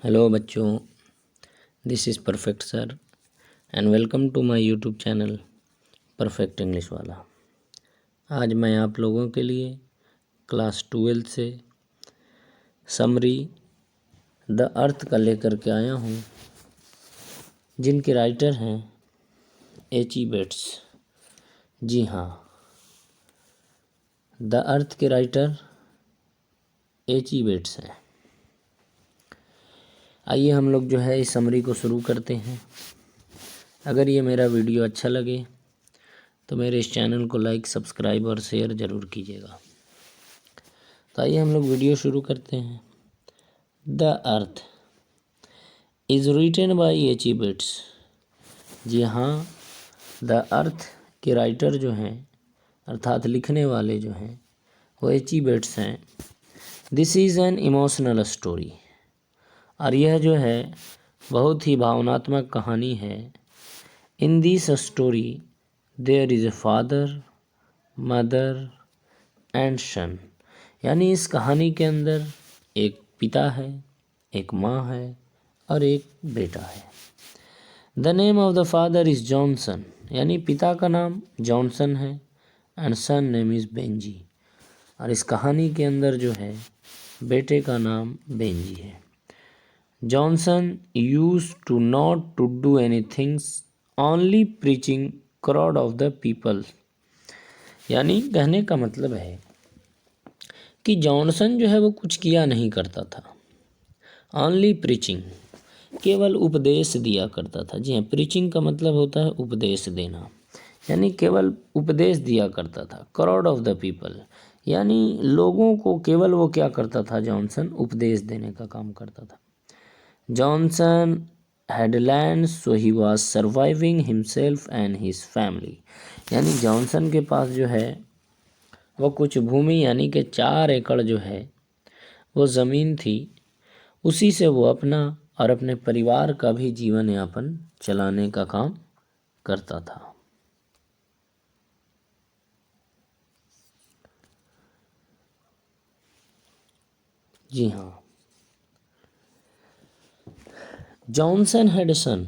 Hello बच्चों, this is perfect sir and welcome to my YouTube channel perfect English वाला। आज मैं आप लोगों के लिए क्लास 12 से समरी द अर्थ का लेकर के आया हूँ, जिनके राइटर हैं H.E. बेट्स। जी हाँ, द अर्थ के राइटर H.E. बेट्स हैं। आइए हम लोग जो है इस समरी को शुरू करते हैं। अगर ये मेरा वीडियो अच्छा लगे तो मेरे इस चैनल को लाइक, सब्सक्राइब और शेयर ज़रूर कीजिएगा। तो आइए हम लोग वीडियो शुरू करते हैं। The earth is written by H.E. Bates. जी हाँ, द अर्थ के राइटर जो हैं अर्थात लिखने वाले जो हैं वो H.E. बेट्स हैं। This is an emotional story, और यह जो है बहुत ही भावनात्मक कहानी है। In this story there is a father, mother and son. यानी इस कहानी के अंदर एक पिता है, एक माँ है और एक बेटा है। The name of the father is Johnson, यानी पिता का नाम जॉनसन है and son name is Benji. और इस कहानी के अंदर जो है बेटे का नाम बेंजी है। Johnson use to not to do any things only preaching crowd of the people. यानी कहने का मतलब है कि जॉनसन जो है वो कुछ किया नहीं करता था। ओनली प्रीचिंग, केवल उपदेश दिया करता था। जी हाँ, प्रीचिंग का मतलब होता है उपदेश देना, यानी केवल उपदेश दिया करता था। क्राउड ऑफ द पीपल, यानी लोगों को केवल वो क्या करता था, जॉनसन उपदेश देने का काम करता था। Johnson had land, so he was surviving himself and his family। यानी जॉनसन के पास जो है वो कुछ भूमि यानी कि 4 एकड़ जो है वो ज़मीन थी। उसी से वो अपना और अपने परिवार का भी जीवन यापन चलाने का काम करता था। जी हाँ, जॉनसन हैड सन,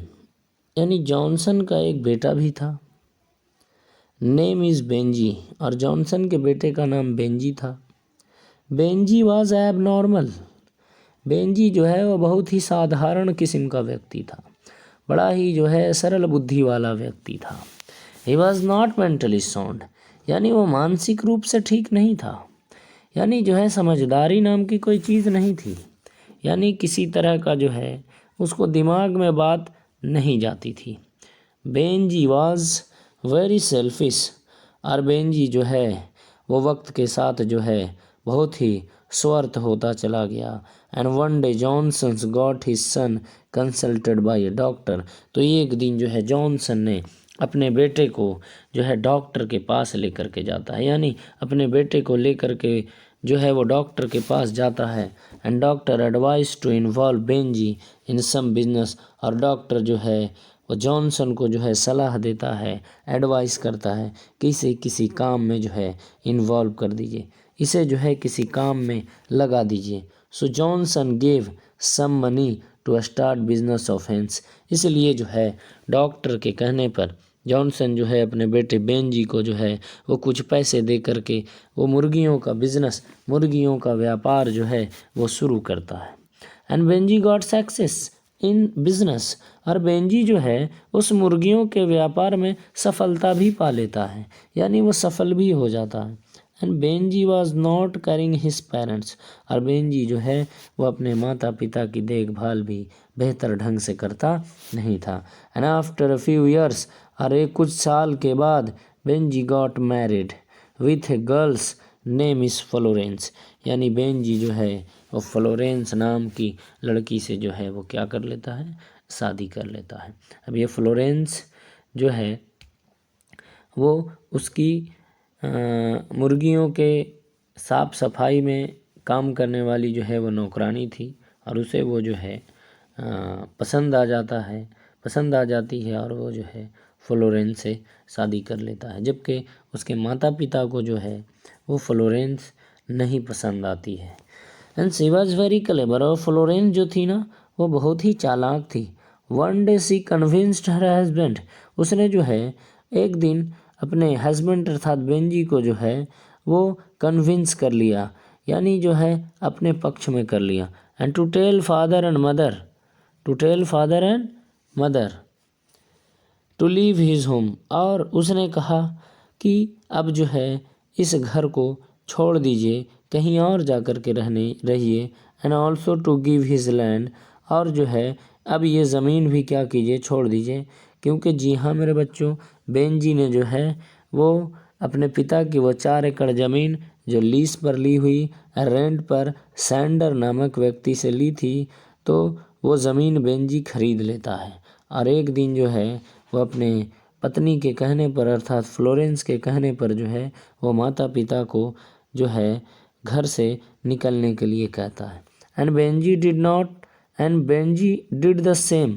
यानी जॉनसन का एक बेटा भी था। नेम इज़ बेंजी, और जॉनसन के बेटे का नाम बेंजी था। बेंजी वाज एब नॉर्मल, बेंजी जो है वो बहुत ही साधारण किस्म का व्यक्ति था, बड़ा ही जो है सरल बुद्धि वाला व्यक्ति था। He was not mentally sound, यानी वो मानसिक रूप से ठीक नहीं था। यानी जो है समझदारी नाम की कोई चीज़ नहीं थी, यानी किसी तरह का जो है उसको दिमाग में बात नहीं जाती थी। बेंजी वॉज वेरी सेल्फिश, और बेंजी जो है वो वक्त के साथ जो है बहुत ही स्वार्थ होता चला गया। And one day Johnson got his son consulted by a doctor. तो एक दिन जो है जॉनसन ने अपने बेटे को जो है डॉक्टर के पास लेकर के जाता है, यानी अपने बेटे को लेकर के जो है वो डॉक्टर के पास जाता है। And doctor advise to involve Benji in some business, और डॉक्टर जो है वो जॉनसन को जो है सलाह देता है, एडवाइस करता है कि इसे किसी काम में जो है इन्वॉल्व कर दीजिए, इसे जो है किसी काम में लगा दीजिए। So Johnson gave some money to start business of hens. इसलिए जो है डॉक्टर के कहने पर जॉनसन जो है अपने बेटे बेंजी को जो है वो कुछ पैसे दे करके वो मुर्गियों का बिजनेस, मुर्गियों का व्यापार जो है वो शुरू करता है। And Benji got success in business, और बेंजी जो है उस मुर्गियों के व्यापार में सफलता भी पा लेता है, यानी वो सफल भी हो जाता है। And Benji was not caring his parents, और बेंजी जो है वो अपने माता पिता की देखभाल भी बेहतर ढंग से करता नहीं था। And after a few years, और एक कुछ साल के बाद Benji got married with A girls name is Florence. यानी बेंजी जो है वो फ्लोरेंस नाम की लड़की से जो है वो क्या कर लेता है, शादी कर लेता है। अब ये फ्लोरेंस जो है वो उसकी मुर्गियों के साफ सफाई में काम करने वाली जो है वो नौकरानी थी, और उसे वो जो है पसंद आ जाता है, पसंद आ जाती है, और वो जो है फ्लोरेंस से शादी कर लेता है। जबकि उसके माता पिता को जो है वो फ्लोरेंस नहीं पसंद आती है। And she was very clever, और फ्लोरेंस जो थी ना वो बहुत ही चालाक थी। One day she convinced her husband, उसने जो है एक दिन अपने हस्बैंड अर्थात बेंजी को जो है वो कन्विंस कर लिया, यानी जो है अपने पक्ष में कर लिया। And to tell father and mother, to tell father and mother to leave his home, और उसने कहा कि अब जो है इस घर को छोड़ दीजिए, कहीं और जा कर के रहिए। And also to give his land, और जो है अब ये ज़मीन भी क्या कीजिए, छोड़ दीजिए। क्योंकि जी हाँ मेरे बच्चों, बेंजी ने जो है वो अपने पिता की वो 4 एकड़ ज़मीन जो लीज पर ली हुई, रेंट पर सैंडर नामक व्यक्ति से ली थी, तो वो ज़मीन बेंजी खरीद लेता है। और एक दिन जो है वो अपने पत्नी के कहने पर अर्थात फ्लोरेंस के कहने पर जो है वो माता पिता को जो है घर से निकलने के लिए कहता है। And Benji did the same,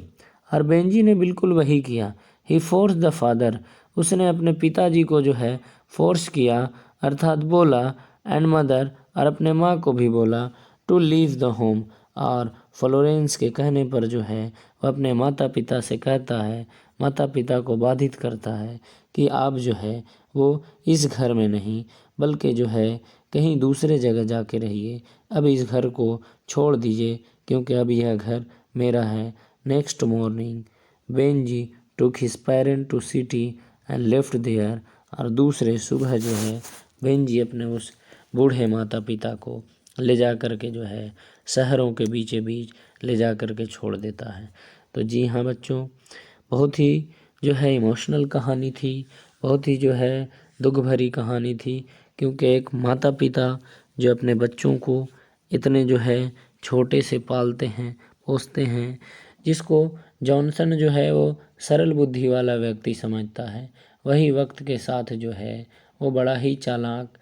और बेंजी ने बिल्कुल वही किया। ही फोर्स द फादर, उसने अपने पिताजी को जो है फोर्स किया अर्थात बोला। एंड मदर, और अपने माँ को भी बोला। टू लीव द होम, और फ्लोरेंस के कहने पर जो है वह अपने माता पिता से कहता है, माता पिता को बाधित करता है कि आप जो है वो इस घर में नहीं बल्कि जो है कहीं दूसरे जगह जाके रहिए, अब इस घर को छोड़ दीजिए क्योंकि अब यह घर मेरा है। Next morning Benji took his parent to city and left there, और दूसरे सुबह जो है बेंजी अपने उस बूढ़े माता पिता को ले जा कर के जो है शहरों के बीचे बीच ले जा कर के छोड़ देता है। तो जी हाँ बच्चों, बहुत ही जो है इमोशनल कहानी थी, बहुत ही जो है दुख भरी कहानी थी। क्योंकि एक माता पिता जो अपने बच्चों को इतने जो है छोटे से पालते हैं पोसते हैं, जिसको जॉनसन जो है वो सरल बुद्धि वाला व्यक्ति समझता है, वही वक्त के साथ जो है वो बड़ा ही चालाक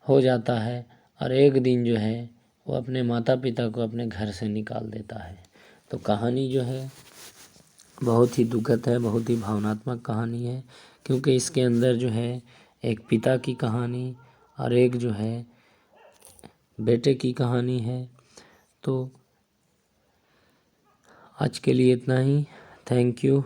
हो जाता है और एक दिन जो है वो अपने माता पिता को अपने घर से निकाल देता है। तो कहानी जो है बहुत ही दुखद है, बहुत ही भावनात्मक कहानी है, क्योंकि इसके अंदर जो है एक पिता की कहानी और एक जो है बेटे की कहानी है। तो आज के लिए इतना ही। Thank you.